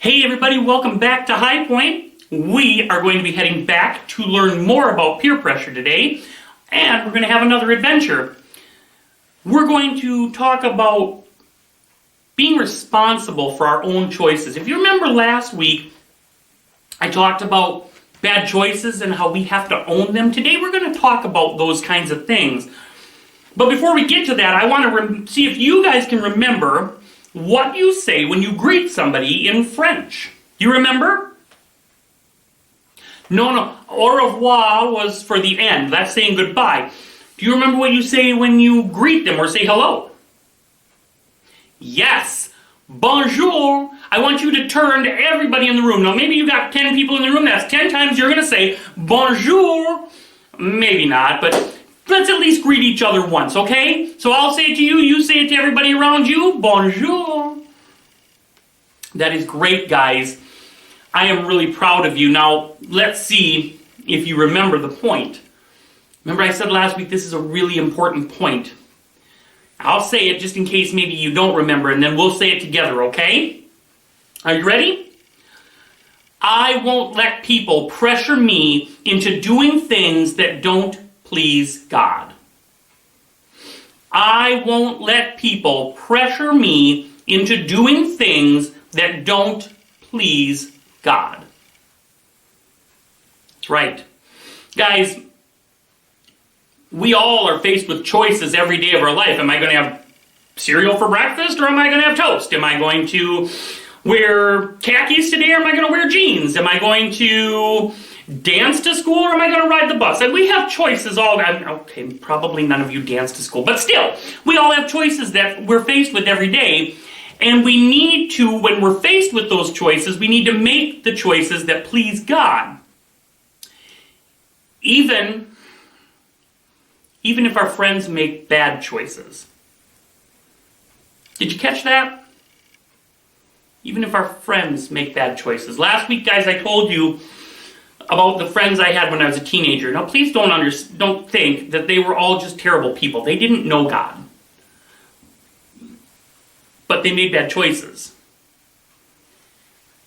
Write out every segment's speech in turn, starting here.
Hey everybody, welcome back to High Point. We are going to be heading back to learn more about peer pressure today, and we're going to have another adventure. We're going to talk about being responsible for our own choices. If you remember last week, I talked about bad choices and how we have to own them. Today we're going to talk about those kinds of things. But before we get to that, I want to see if you guys can remember what you say when you greet somebody in French. You remember? No. Au revoir was for the end. That's saying goodbye. Do you remember what you say when you greet them or say hello? Yes. Bonjour. I want you to turn to everybody in the room. Now, maybe you got 10 people in the room. That's 10 times you're going to say bonjour. Maybe not, but let's at least greet each other once, okay? So I'll say it to you, you say it to everybody around you. Bonjour. That is great, guys. I am really proud of you. Now, let's see if you remember the point. Remember I said last week this is a really important point. I'll say it just in case maybe you don't remember, and then we'll say it together, okay? Are you ready? I won't let people pressure me into doing things that don't please God. I won't let people pressure me into doing things that don't please God. That's right. Guys, we all are faced with choices every day of our life. Am I going to have cereal for breakfast or am I going to have toast? Am I going to wear khakis today or am I going to wear jeans? Am I going to dance to school or am I going to ride the bus? And we have choices all. Okay, probably none of you dance to school, but still, we all have choices that we're faced with every day. And we need to, when we're faced with those choices, we need to make the choices that please God. Even if our friends make bad choices. Did you catch that? Even if our friends make bad choices. Last week, guys, I told you about the friends I had when I was a teenager. Now, please don't think that they were all just terrible people. They didn't know God. But they made bad choices.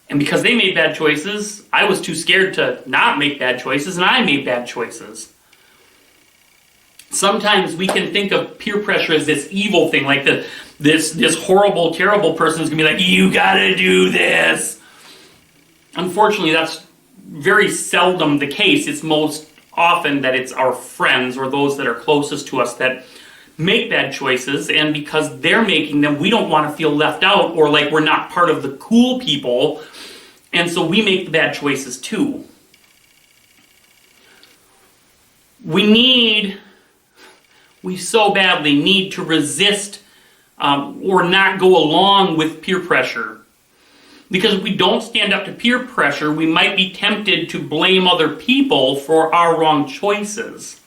And because they made bad choices, I was too scared to not make bad choices, and I made bad choices. Sometimes we can think of peer pressure as this evil thing, like this horrible, terrible person is going to be like, you gotta do this. Unfortunately, that's very seldom the case. It's most often that it's our friends or those that are closest to us that make bad choices, and because they're making them, we don't want to feel left out or like we're not part of the cool people, and so we make the bad choices too. We so badly need to resist or not go along with peer pressure. Because if we don't stand up to peer pressure, we might be tempted to blame other people for our wrong choices.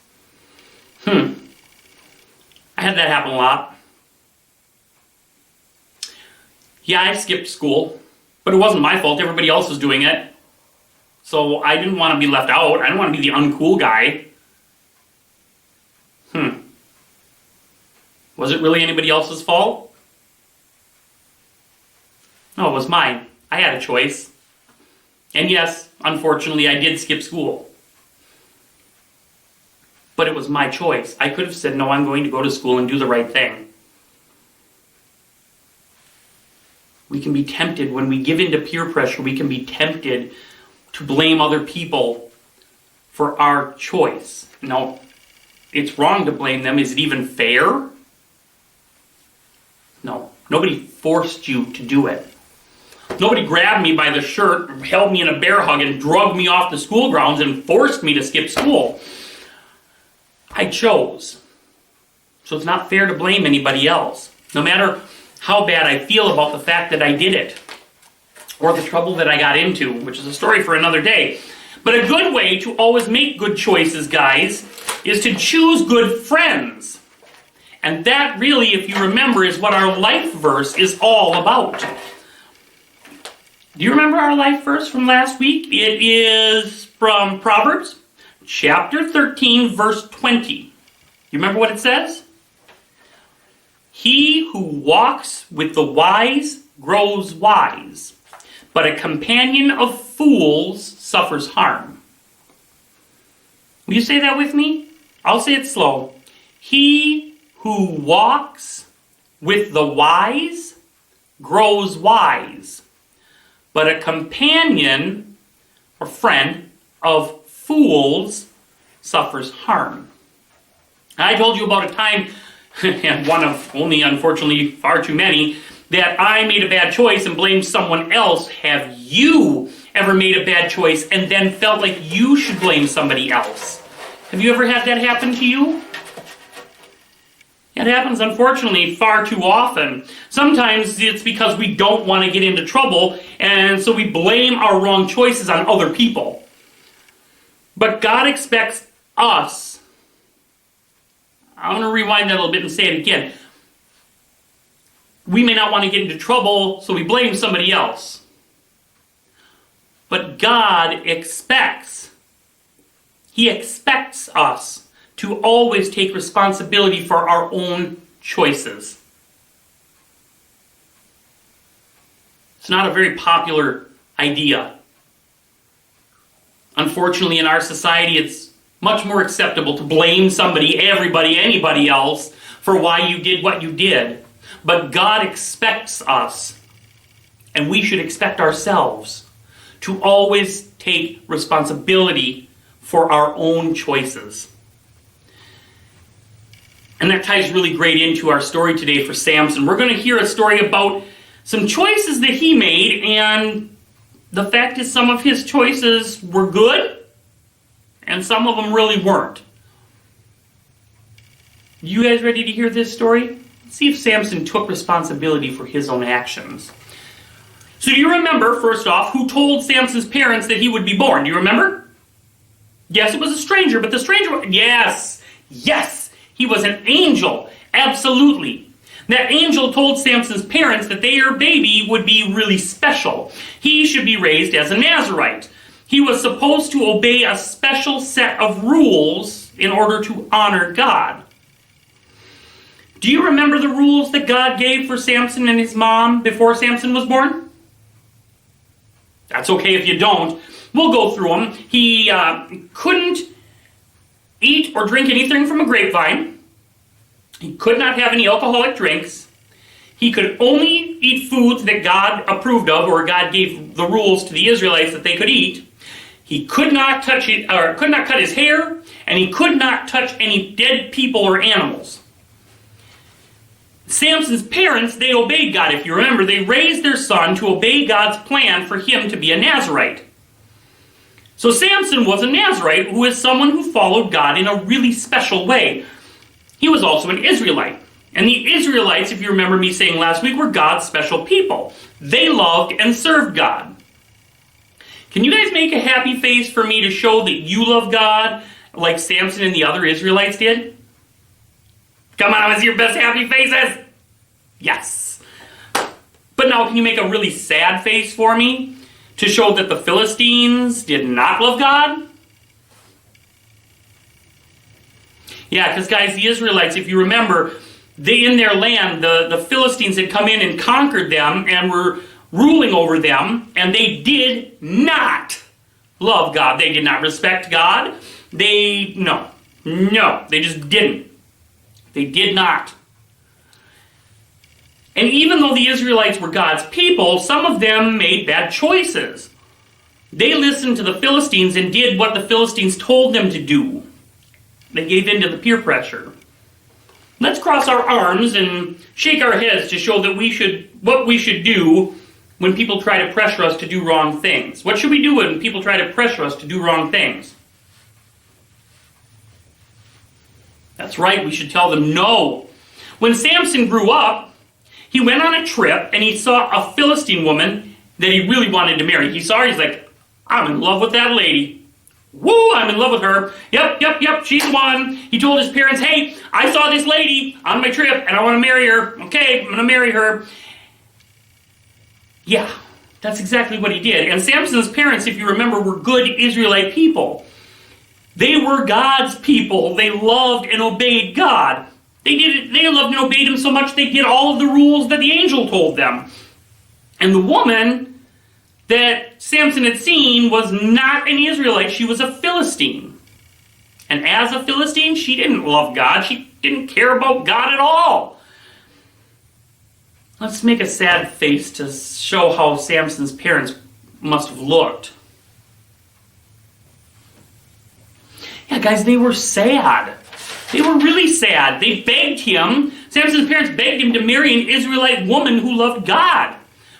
I had that happen a lot. Yeah, I skipped school, but it wasn't my fault. Everybody else was doing it. So I didn't want to be left out. I didn't want to be the uncool guy. Was it really anybody else's fault? No, it was mine. I had a choice. And yes, unfortunately, I did skip school. But it was my choice. I could have said, no, I'm going to go to school and do the right thing. We can be tempted, when we give in to peer pressure, we can be tempted to blame other people for our choice. Now, it's wrong to blame them. Is it even fair? No. Nobody forced you to do it. Nobody grabbed me by the shirt, held me in a bear hug, and drugged me off the school grounds and forced me to skip school. I chose. So it's not fair to blame anybody else. No matter how bad I feel about the fact that I did it, or the trouble that I got into, which is a story for another day. But a good way to always make good choices, guys, is to choose good friends. And that really, if you remember, is what our life verse is all about. Do you remember our life verse from last week? It is from Proverbs, chapter 13, verse 20. You remember what it says? He who walks with the wise grows wise, but a companion of fools suffers harm. Will you say that with me? I'll say it slow. He who walks with the wise grows wise, but a companion or friend of fools suffers harm. I told you about a time, and one of only, unfortunately, far too many, that I made a bad choice and blamed someone else. Have you ever made a bad choice and then felt like you should blame somebody else? Have you ever had that happen to you? It happens, unfortunately, far too often. Sometimes it's because we don't want to get into trouble, and so we blame our wrong choices on other people. But God expects us. I want to rewind that a little bit and say it again. We may not want to get into trouble, so we blame somebody else. But God expects. He expects us to always take responsibility for our own choices. It's not a very popular idea. Unfortunately, in our society, it's much more acceptable to blame somebody, everybody, anybody else for why you did what you did. But God expects us, and we should expect ourselves, to always take responsibility for our own choices. And that ties really great into our story today for Samson. We're going to hear a story about some choices that he made, and the fact is some of his choices were good, and some of them really weren't. You guys ready to hear this story? Let's see if Samson took responsibility for his own actions. So do you remember, first off, who told Samson's parents that he would be born? Do you remember? Yes, it was a stranger, but the stranger... Yes! He was an angel. Absolutely. That angel told Samson's parents that their baby would be really special. He should be raised as a Nazarite. He was supposed to obey a special set of rules in order to honor God. Do you remember the rules that God gave for Samson and his mom before Samson was born? That's okay if you don't. We'll go through them. He couldn't eat or drink anything from a grapevine. He could not have any alcoholic drinks. He could only eat foods that God approved of, or God gave the rules to the Israelites that they could eat. He could not touch it, or could not cut his hair, and he could not touch any dead people or animals. Samson's parents, they obeyed God. If you remember, they raised their son to obey God's plan for him to be a Nazarite. So Samson was a Nazarite, who is someone who followed God in a really special way. He was also an Israelite. And the Israelites, if you remember me saying last week, were God's special people. They loved and served God. Can you guys make a happy face for me to show that you love God like Samson and the other Israelites did? Come on, let's see your best happy faces. Yes. But now can you make a really sad face for me to show that the Philistines did not love God? Yeah, because guys, the Israelites, if you remember, they in their land, the Philistines had come in and conquered them and were ruling over them, and they did not love God. They did not respect God. They just didn't. They did not. And even though the Israelites were God's people, some of them made bad choices. They listened to the Philistines and did what the Philistines told them to do. They gave in to the peer pressure. Let's cross our arms and shake our heads to show that what we should do when people try to pressure us to do wrong things. What should we do when people try to pressure us to do wrong things? That's right, we should tell them no. When Samson grew up, he went on a trip and he saw a Philistine woman that he really wanted to marry. He saw her, he's like, I'm in love with that lady. Woo, I'm in love with her. Yep, she's the one. He told his parents, hey, I saw this lady on my trip and I want to marry her. Okay, I'm going to marry her. Yeah, that's exactly what he did. And Samson's parents, if you remember, were good Israelite people. They were God's people. They loved and obeyed God. They loved and obeyed him so much they did all of the rules that the angel told them. And the woman that Samson had seen was not an Israelite. She was a Philistine. And as a Philistine, she didn't love God. She didn't care about God at all. Let's make a sad face to show how Samson's parents must have looked. Yeah, guys, they were sad. They were really sad. They begged him. Samson's parents begged him to marry an Israelite woman who loved God.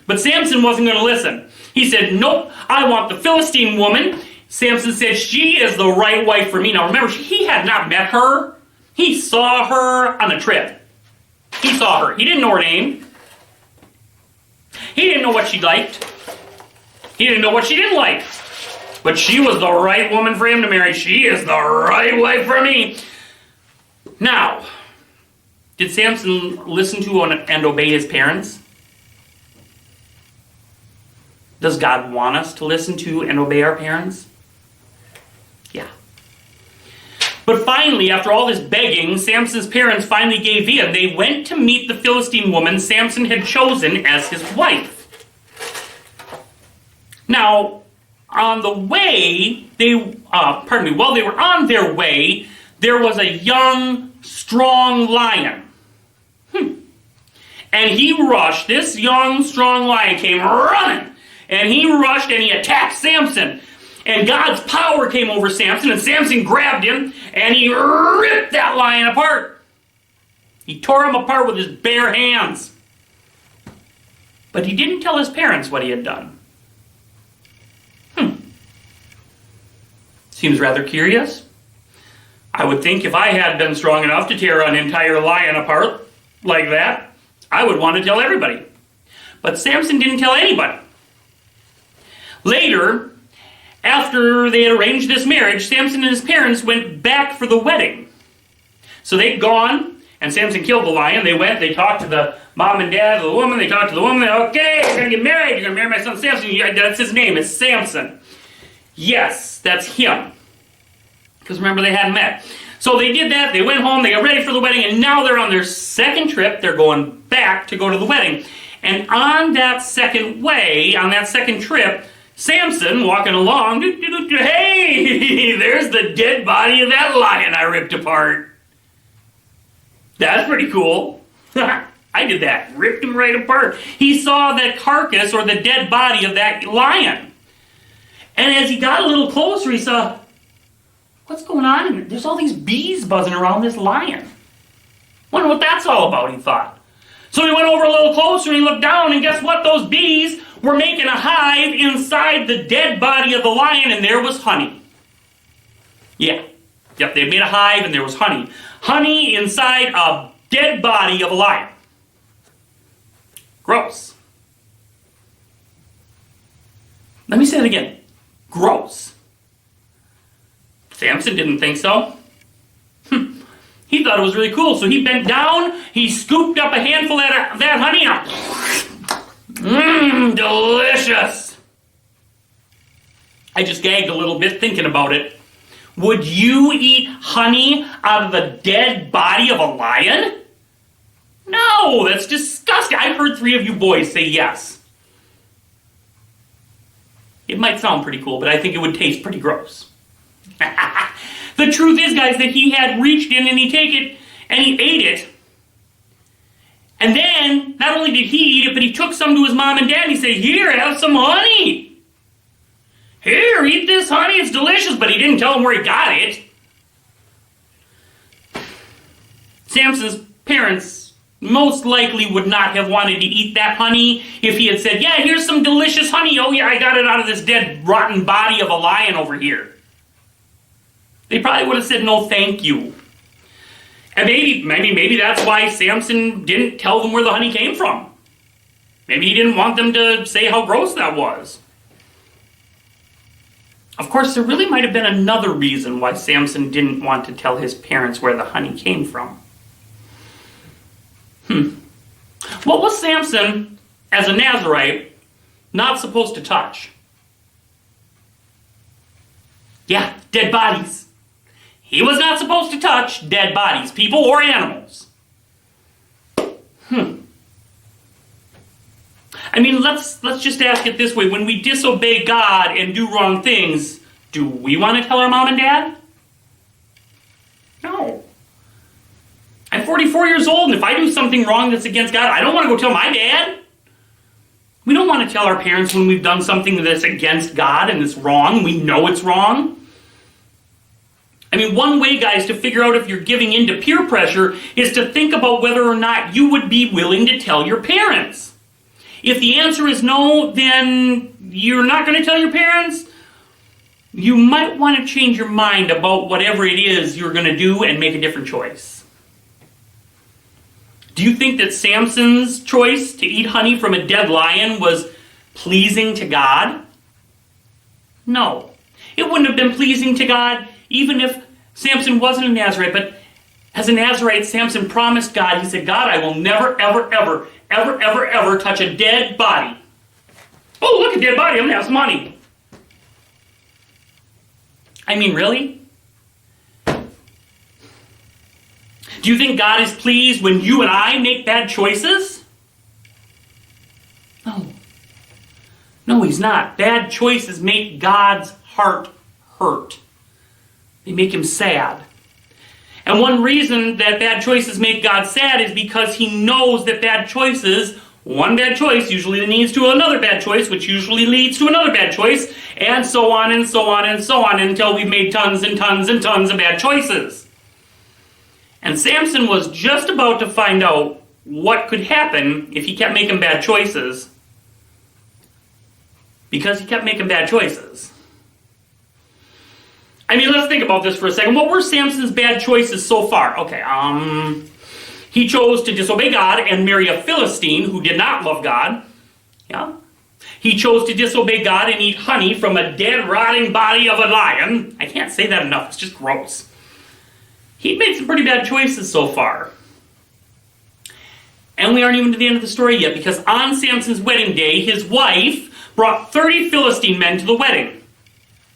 But Samson wasn't going to listen. He said, nope, I want the Philistine woman. Samson said, she is the right wife for me. Now remember, he had not met her. He saw her on a trip. He saw her. He didn't know her name. He didn't know what she liked. He didn't know what she didn't like. But she was the right woman for him to marry. She is the right wife for me. Now, did Samson listen to and obey his parents? Does God want us to listen to and obey our parents? Yeah. But finally, after all this begging, Samson's parents finally gave in. They went to meet the Philistine woman Samson had chosen as his wife. Now, on the way, while they were on their way, there was a young, strong lion. And he rushed. This young, strong lion came running. And he rushed and he attacked Samson. And God's power came over Samson, and Samson grabbed him, and he ripped that lion apart. He tore him apart with his bare hands. But he didn't tell his parents what he had done. Seems rather curious. I would think if I had been strong enough to tear an entire lion apart like that, I would want to tell everybody. But Samson didn't tell anybody. Later, after they had arranged this marriage, Samson and his parents went back for the wedding. So they'd gone, and Samson killed the lion. They went, they talked to the mom and dad of the woman. They talked to the woman. Okay, you're going to get married. You're going to marry my son Samson. Yeah, that's his name. It's Samson. Yes, that's him. Because remember, they hadn't met. So they did that. They went home. They got ready for the wedding. And now they're on their second trip. They're going back to go to the wedding. And on that second trip, Samson, walking along, hey, there's the dead body of that lion I ripped apart. That's pretty cool. I did that. Ripped him right apart. He saw the carcass or the dead body of that lion. And as he got a little closer, he saw, what's going on in there? There's all these bees buzzing around this lion. Wonder what that's all about, he thought. So he went over a little closer and he looked down, and guess what? Those bees were making a hive inside the dead body of the lion, and there was honey. Yep, they made a hive and there was honey. Honey inside a dead body of a lion. Gross. Let me say it again. Gross. Samson didn't think so. He thought it was really cool, so he bent down, he scooped up a handful of that honey, and delicious. I just gagged a little bit thinking about it. Would you eat honey out of the dead body of a lion? No, that's disgusting. I've heard 3 of you boys say yes. It might sound pretty cool, but I think it would taste pretty gross. The truth is, guys, that he had reached in and he take it and he ate it. And then, not only did he eat it, but he took some to his mom and dad and he said, here, have some honey. Here, eat this honey, it's delicious. But he didn't tell them where he got it. Samson's parents most likely would not have wanted to eat that honey if he had said, yeah, here's some delicious honey. Oh yeah, I got it out of this dead, rotten body of a lion over here. They probably would have said, no, thank you. And maybe that's why Samson didn't tell them where the honey came from. Maybe he didn't want them to say how gross that was. Of course, there really might have been another reason why Samson didn't want to tell his parents where the honey came from. What was Samson, as a Nazarite, not supposed to touch? Yeah, dead bodies. He was not supposed to touch dead bodies, people or animals. I mean, let's just ask it this way. When we disobey God and do wrong things, do we want to tell our mom and dad? No. I'm 44 years old, and if I do something wrong that's against God, I don't want to go tell my dad. We don't want to tell our parents when we've done something that's against God and it's wrong. We know it's wrong. I mean, one way, guys, to figure out if you're giving in to peer pressure is to think about whether or not you would be willing to tell your parents. If the answer is no, then you're not going to tell your parents. You might want to change your mind about whatever it is you're going to do and make a different choice. Do you think that Samson's choice to eat honey from a dead lion was pleasing to God? No. It wouldn't have been pleasing to God even if Samson wasn't a Nazarite. But as a Nazarite, Samson promised God, he said, God, I will never, ever, ever, ever, ever, ever touch a dead body. Oh, look, a dead body, I'm going to have some money. I mean, really? Do you think God is pleased when you and I make bad choices? No. No, he's not. Bad choices make God's heart hurt. They make him sad. And one reason that bad choices make God sad is because he knows that bad choices, one bad choice usually leads to another bad choice, which usually leads to another bad choice, and so on and so on and so on until we've made tons and tons and tons of bad choices. And Samson was just about to find out what could happen if he kept making bad choices, because he kept making bad choices. I mean, let's think about this for a second. What were Samson's bad choices so far? Okay, he chose to disobey God and marry a Philistine who did not love God. Yeah. He chose to disobey God and eat honey from a dead, rotting body of a lion. I can't say that enough. It's just gross. He made some pretty bad choices so far. And we aren't even to the end of the story yet, because on Samson's wedding day, his wife brought 30 Philistine men to the wedding.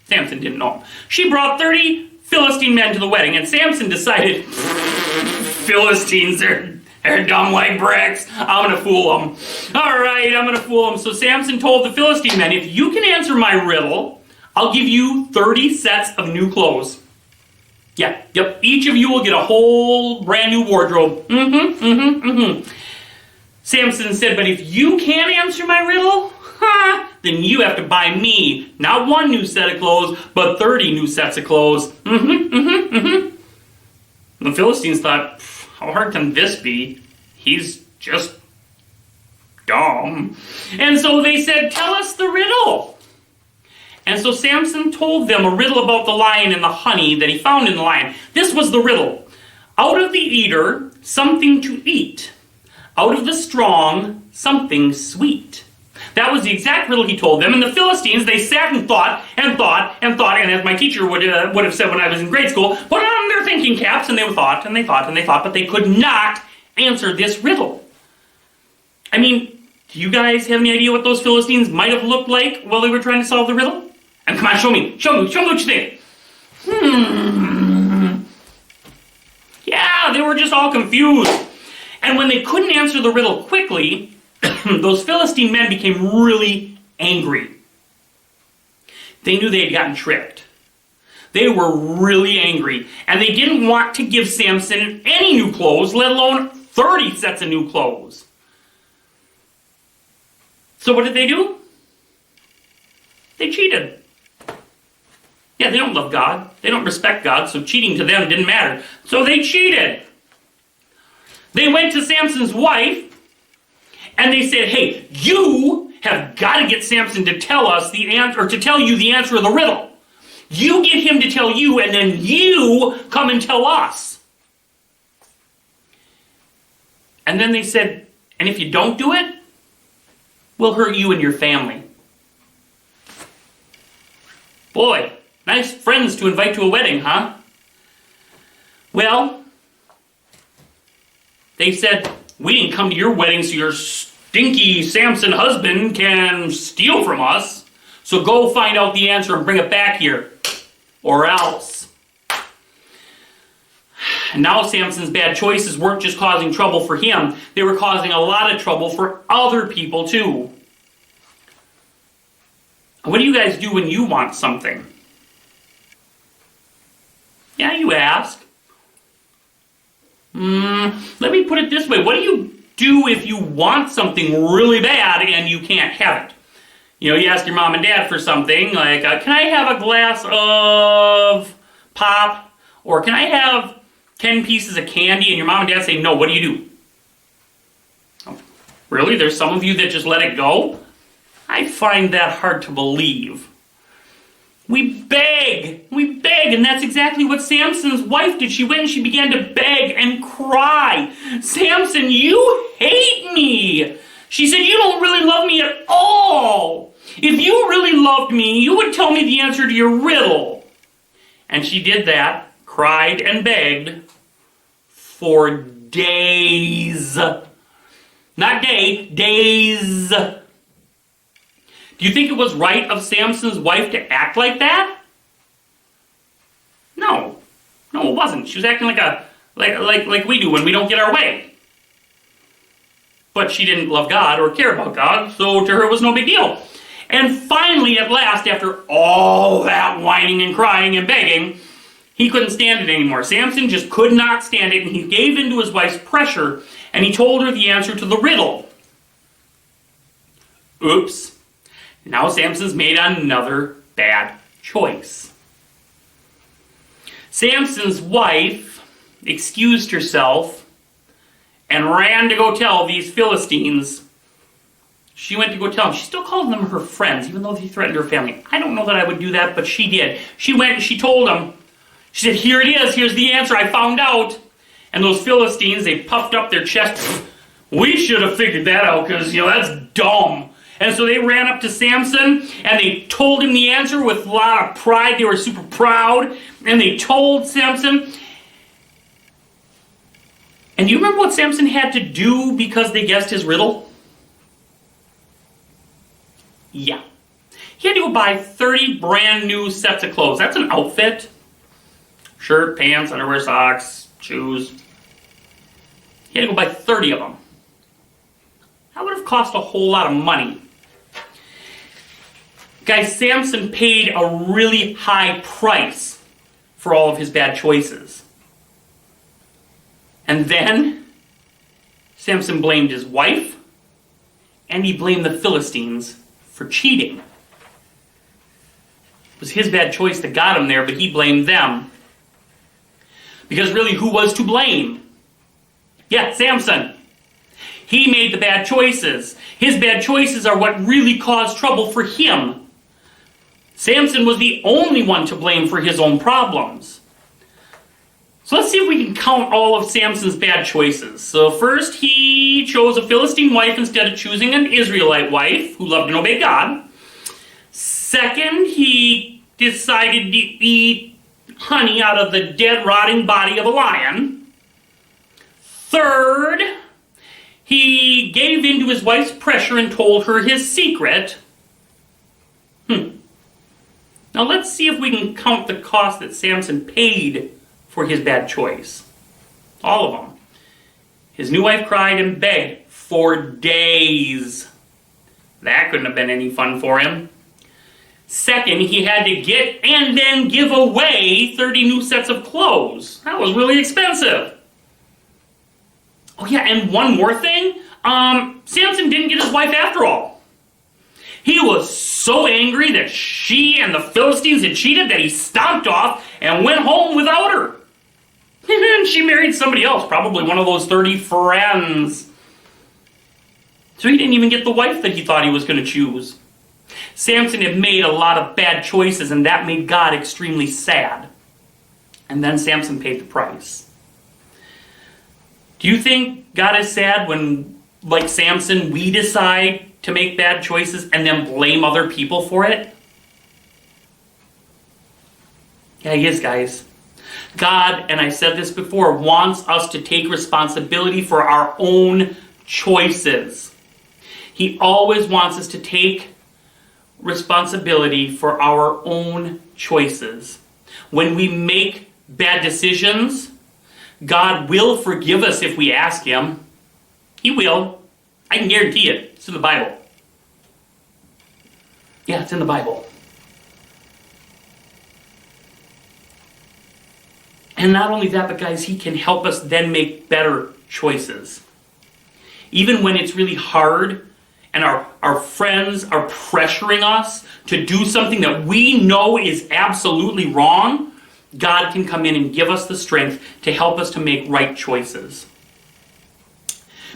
Samson didn't know. She brought 30 Philistine men to the wedding, and Samson decided, Philistines, they're dumb like bricks. I'm going to fool them. All right, I'm going to fool them. So Samson told the Philistine men, if you can answer my riddle, I'll give you 30 sets of new clothes. Yeah, yep. Each of you will get a whole brand new wardrobe. Samson said, but if you can't answer my riddle, then you have to buy me not one new set of clothes, but 30 new sets of clothes. The Philistines thought, how hard can this be? He's just dumb. And so they said, tell us the riddle. And so Samson told them a riddle about the lion and the honey that he found in the lion. This was the riddle. Out of the eater, something to eat. Out of the strong, something sweet. That was the exact riddle he told them. And the Philistines, they sat and thought, and thought, and thought, and as my teacher would have said when I was in grade school, put on their thinking caps, and they thought, and they thought, and they thought, but they could not answer this riddle. I mean, do you guys have any idea what those Philistines might have looked like while they were trying to solve the riddle? And come on, show me what you think. Yeah, they were just all confused. And when they couldn't answer the riddle quickly, those Philistine men became really angry. They knew they had gotten tricked. They were really angry. And they didn't want to give Samson any new clothes, let alone 30 sets of new clothes. So what did they do? They cheated. Yeah, they don't love God. They don't respect God, so cheating to them didn't matter. So they cheated. They went to Samson's wife, and they said, hey, you have got to get Samson to tell us the answer, or to tell you the answer of the riddle. You get him to tell you, and then you come and tell us. And then they said, and if you don't do it, we'll hurt you and your family. Boy, nice friends to invite to a wedding, huh? Well, they said, we didn't come to your wedding so your stinky Samson husband can steal from us. So go find out the answer and bring it back here. Or else. And now Samson's bad choices weren't just causing trouble for him. They were causing a lot of trouble for other people too. What do you guys do when you want something? Yeah, you ask. Let me put it this way. What do you do if you want something really bad and you can't have it? You ask your mom and dad for something, like, can I have a glass of pop? Or can I have 10 pieces of candy? And your mom and dad say, no, what do you do? Oh, really? There's some of you that just let it go? I find that hard to believe. We beg, and that's exactly what Samson's wife did. She went and she began to beg and cry. Samson, you hate me. She said, you don't really love me at all. If you really loved me, you would tell me the answer to your riddle. And she did that, cried and begged for days. Not day, days. Do you think it was right of Samson's wife to act like that? No, it wasn't. She was acting like we do when we don't get our way. But she didn't love God or care about God, so to her it was no big deal. And finally, at last, after all that whining and crying and begging, he couldn't stand it anymore. Samson just could not stand it, and he gave in to his wife's pressure, and he told her the answer to the riddle. Oops. Now Samson's made another bad choice. Samson's wife excused herself and ran to go tell these Philistines. She went to go tell them. She still called them her friends, even though they threatened her family. I don't know that I would do that, but she did. She went and she told them. She said, here it is. Here's the answer. I found out. And those Philistines, they puffed up their chest. We should have figured that out because, that's dumb. And so they ran up to Samson and they told him the answer with a lot of pride. They were super proud. And they told Samson. And do you remember what Samson had to do because they guessed his riddle? Yeah. He had to go buy 30 brand new sets of clothes. That's an outfit. Shirt, pants, underwear, socks, shoes. He had to go buy 30 of them. That would have cost a whole lot of money. Guys, Samson paid a really high price for all of his bad choices. And then Samson blamed his wife, and he blamed the Philistines for cheating. It was his bad choice that got him there, but he blamed them. Because really, who was to blame? Yeah, Samson. He made the bad choices. His bad choices are what really caused trouble for him. Samson was the only one to blame for his own problems. So let's see if we can count all of Samson's bad choices. So first, he chose a Philistine wife instead of choosing an Israelite wife who loved and obeyed God. Second, he decided to eat honey out of the dead, rotting body of a lion. Third, he gave in to his wife's pressure and told her his secret. Now let's see if we can count the cost that Samson paid for his bad choice. All of them. His new wife cried and begged for days. That couldn't have been any fun for him. Second, he had to get and then give away 30 new sets of clothes. That was really expensive. Oh yeah, and one more thing. Samson didn't get his wife after all. He was so angry that she and the Philistines had cheated that he stomped off and went home without her. And she married somebody else, probably one of those 30 friends. So he didn't even get the wife that he thought he was going to choose. Samson had made a lot of bad choices, and that made God extremely sad. And then Samson paid the price. Do you think God is sad when, like Samson, we decide to make bad choices and then blame other people for it? Yeah, he is, guys. God, and I said this before, wants us to take responsibility for our own choices. He always wants us to take responsibility for our own choices. When we make bad decisions, God will forgive us if we ask Him. He will. I can guarantee it. It's in the Bible. Yeah, it's in the Bible. And not only that, but guys, he can help us then make better choices. Even when it's really hard and our friends are pressuring us to do something that we know is absolutely wrong, God can come in and give us the strength to help us to make right choices.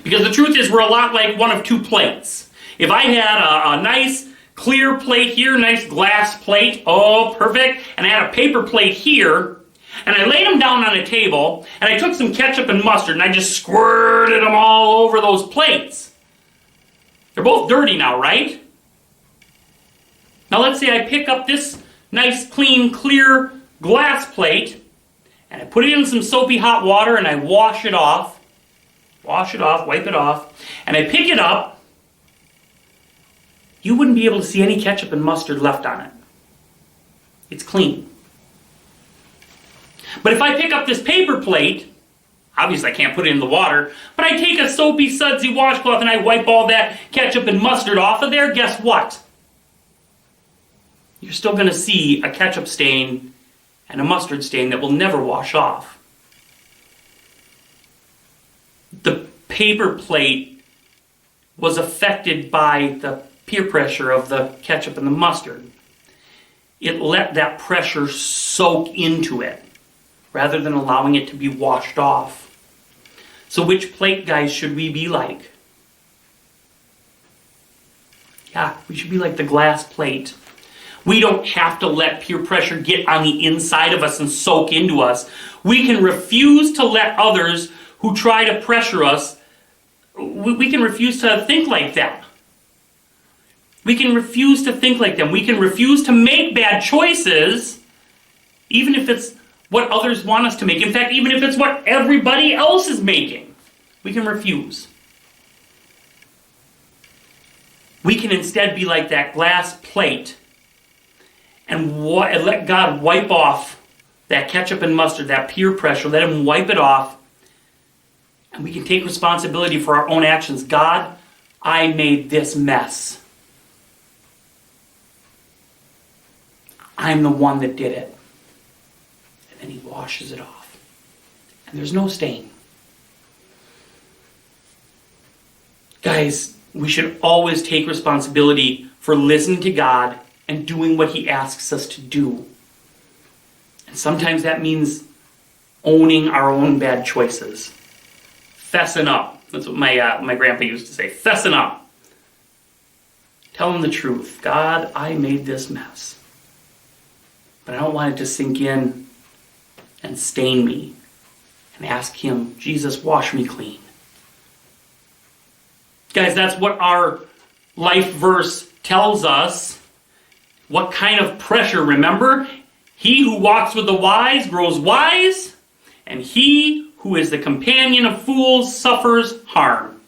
Because the truth is, we're a lot like one of two plates. If I had a nice clear plate here, nice glass plate, oh, perfect, and I had a paper plate here, and I laid them down on a table, and I took some ketchup and mustard, and I just squirted them all over those plates. They're both dirty now, right? Now let's say I pick up this nice, clean, clear glass plate, and I put it in some soapy hot water, and I wash it off, wipe it off, and I pick it up. You wouldn't be able to see any ketchup and mustard left on it. It's clean. But if I pick up this paper plate, obviously I can't put it in the water, but I take a soapy, sudsy washcloth and I wipe all that ketchup and mustard off of there, guess what? You're still going to see a ketchup stain and a mustard stain that will never wash off. The paper plate was affected by the peer pressure of the ketchup and the mustard. It let that pressure soak into it, rather than allowing it to be washed off. So which plate, guys, should we be like? Yeah, we should be like the glass plate. We don't have to let peer pressure get on the inside of us and soak into us. We can refuse to let others who try to pressure us, we can refuse to think like that. We can refuse to think like them. We can refuse to make bad choices, even if it's what others want us to make. In fact, even if it's what everybody else is making, we can refuse. We can instead be like that glass plate and let God wipe off that ketchup and mustard, that peer pressure, let him wipe it off, and we can take responsibility for our own actions. God, I made this mess. I'm the one that did it. And he washes it off. And there's no stain. Guys, we should always take responsibility for listening to God and doing what he asks us to do. And sometimes that means owning our own bad choices. Fessing up. That's what my grandpa used to say. Fessing up. Tell him the truth. God, I made this mess. But I don't want it to sink in and stain me, and ask him, Jesus, wash me clean. Guys, that's what our life verse tells us. What kind of pressure? Remember, he who walks with the wise grows wise, and he who is the companion of fools suffers harm.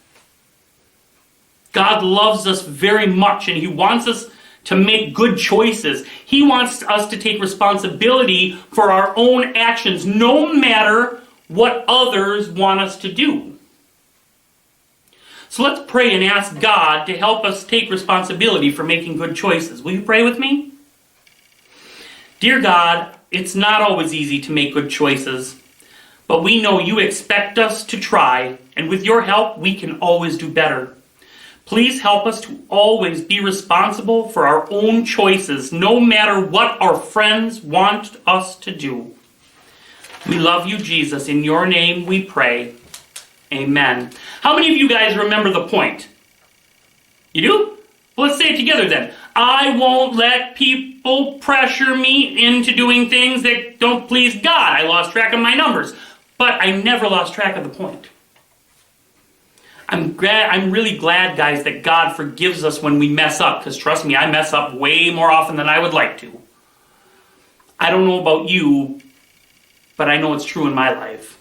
God loves us very much, and he wants us to make good choices. He wants us to take responsibility for our own actions, no matter what others want us to do. So let's pray and ask God to help us take responsibility for making good choices. Will you pray with me? Dear God, it's not always easy to make good choices, but we know you expect us to try, and with your help, we can always do better. Please help us to always be responsible for our own choices, no matter what our friends want us to do. We love you, Jesus. In your name we pray. Amen. How many of you guys remember the point? You do? Well, let's say it together then. I won't let people pressure me into doing things that don't please God. I lost track of my numbers, but I never lost track of the point. I'm really glad, guys, that God forgives us when we mess up, because trust me, I mess up way more often than I would like to. I don't know about you, but I know it's true in my life.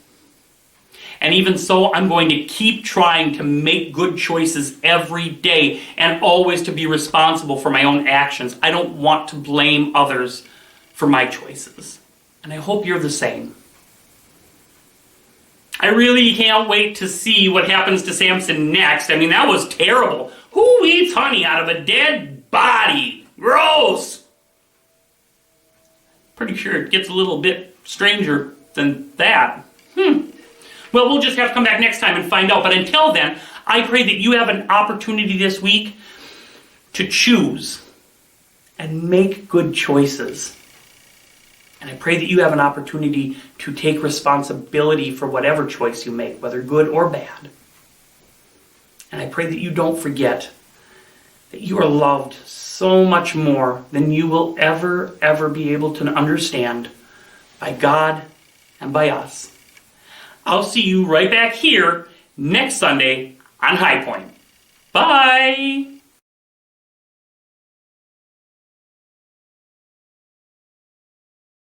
And even so, I'm going to keep trying to make good choices every day and always to be responsible for my own actions. I don't want to blame others for my choices. And I hope you're the same. I really can't wait to see what happens to Samson next. I mean, that was terrible. Who eats honey out of a dead body? Gross! Pretty sure it gets a little bit stranger than that. Well, we'll just have to come back next time and find out. But until then, I pray that you have an opportunity this week to choose and make good choices. And I pray that you have an opportunity to take responsibility for whatever choice you make, whether good or bad. And I pray that you don't forget that you are loved so much more than you will ever be able to understand by God and by us. I'll see you right back here next Sunday on High Point. Bye!